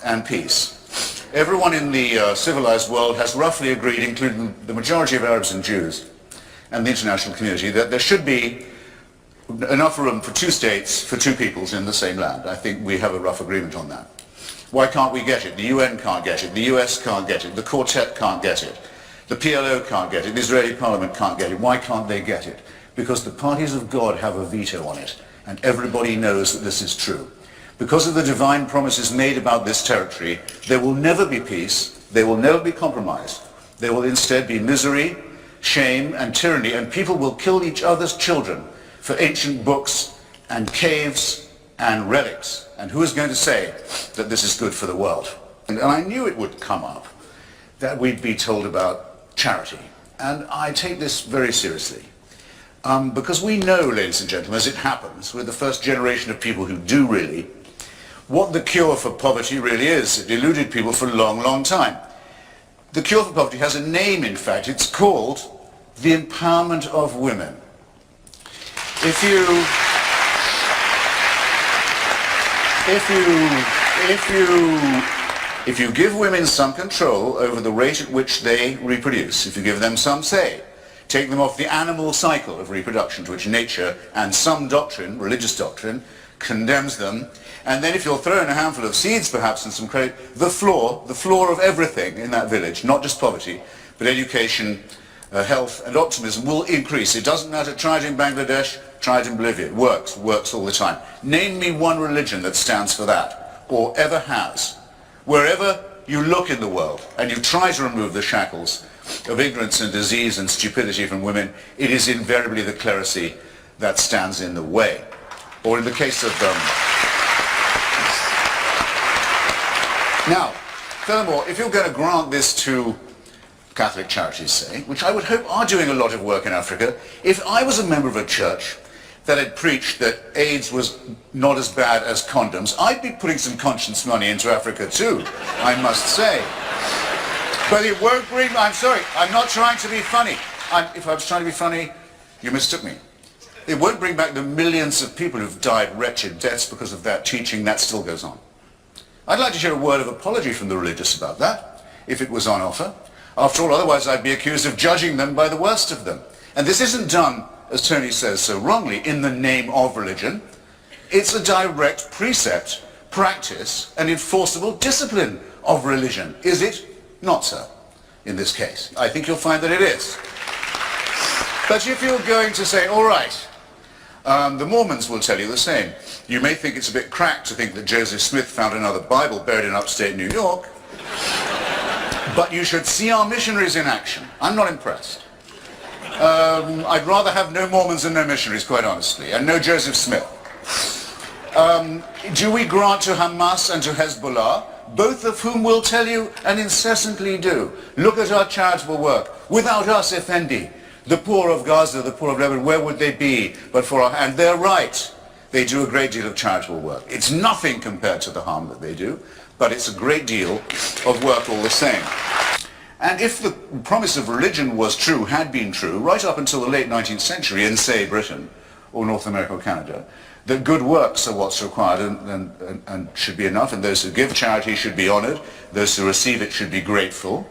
and peace. Everyone in the civilized world has roughly agreed, including the majority of Arabs and Jews and the international community, that there should be enough room for two states, for two peoples in the same land. I think we have a rough agreement on that. Why can't we get it? The UN can't get it, the US can't get it, the Quartet can't get it, the PLO can't get it, the Israeli Parliament can't get it. Why can't they get it? Because the parties of God have a veto on it, and everybody knows that this is true. Because of the divine promises made about this territory, there will never be peace, there will never be compromise. There will instead be misery, shame and tyranny, and people will kill each other's children for ancient books and caves and relics. And who is going to say that this is good for the world? And I knew it would come up, that we'd be told about charity. And I take this very seriously. Because we know, ladies and gentlemen, as it happens, we're the first generation of people who do really, what the cure for poverty really is. It eluded people for a long, long time. The cure for poverty has a name, in fact. It's called the empowerment of women. If you give women some control over the rate at which they reproduce, if you give them some say, take them off the animal cycle of reproduction to which nature and some doctrine, religious doctrine, condemns them, and then if you'll throw in a handful of seeds perhaps and some credit, the floor of everything in that village, not just poverty, but education, health and optimism will increase. It doesn't matter, try it in Bangladesh, try it in Bolivia, it works all the time. Name me one religion that stands for that, or ever has. Wherever you look in the world and you try to remove the shackles of ignorance and disease and stupidity from women, it is invariably the clerisy that stands in the way. Or in the case of now, furthermore, if you're going to grant this to Catholic charities, say, which I would hope are doing a lot of work in Africa, if I was a member of a church that had preached that AIDS was not as bad as condoms, I'd be putting some conscience money into Africa too, I must say. But it won't bring, I'm sorry, I'm not trying to be funny. If I was trying to be funny, you mistook me. It won't bring back the millions of people who've died wretched deaths because of that teaching. That still goes on. I'd like to hear a word of apology from the religious about that, if it was on offer. After all, otherwise I'd be accused of judging them by the worst of them. And this isn't done, as Tony says so wrongly, in the name of religion. It's a direct precept, practice, and enforceable discipline of religion. Is it? Not so, in this case. I think you'll find that it is. But if you're going to say, all right, the Mormons will tell you the same. You may think it's a bit cracked to think that Joseph Smith found another Bible buried in upstate New York, but you should see our missionaries in action. I'm not impressed. I'd rather have no Mormons than no missionaries, quite honestly, and no Joseph Smith. Do we grant to Hamas and to Hezbollah, both of whom will tell you and incessantly do, look at our charitable work. Without us, Effendi, the poor of Gaza, the poor of Lebanon, where would they be but for our... And they're right. They do a great deal of charitable work. It's nothing compared to the harm that they do, but it's a great deal of work all the same. And if the promise of religion was true, had been true, right up until the late 19th century in, say, Britain or North America or Canada, that good works are what's required and should be enough, and those who give charity should be honoured, those who receive it should be grateful.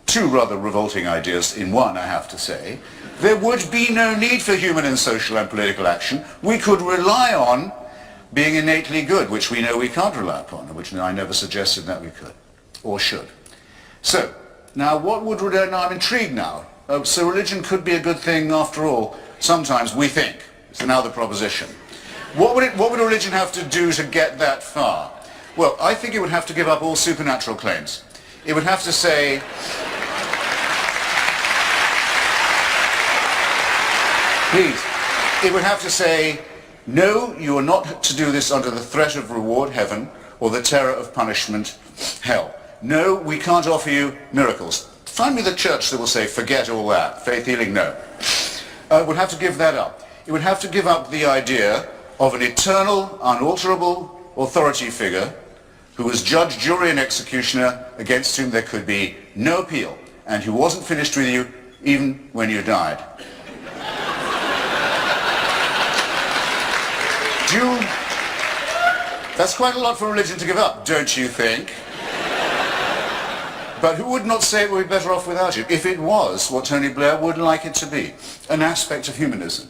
Two rather revolting ideas in one, I have to say. There would be no need for human and social and political action. We could rely on being innately good, which we know we can't rely upon, which I never suggested that we could, or should. So, now what would, now I'm intrigued now. So religion could be a good thing after all. Sometimes we think. So now the proposition. What would a religion have to do to get that far? Well, I think it would have to give up all supernatural claims. It would have to say, please, it would have to say, no, you are not to do this under the threat of reward, heaven, or the terror of punishment, hell. No, we can't offer you miracles. Find me the church that will say, forget all that. Faith healing, no. It would have to give that up. It would have to give up the idea of an eternal, unalterable authority figure who was judge, jury and executioner against whom there could be no appeal, and who wasn't finished with you even when you died. That's quite a lot for religion to give up, don't you think? But who would not say it would be better off without it if it was what Tony Blair would like it to be? An aspect of humanism,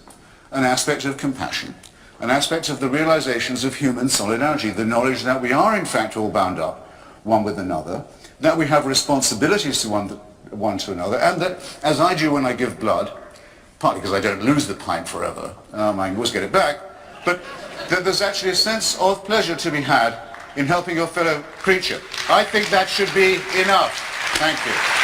an aspect of compassion, an aspect of the realizations of human solidarity, the knowledge that we are in fact all bound up one with another, that we have responsibilities to one to another, and that, as I do when I give blood, partly because I don't lose the pint forever, I can always get it back, but that there's actually a sense of pleasure to be had in helping your fellow creature. I think that should be enough. Thank you.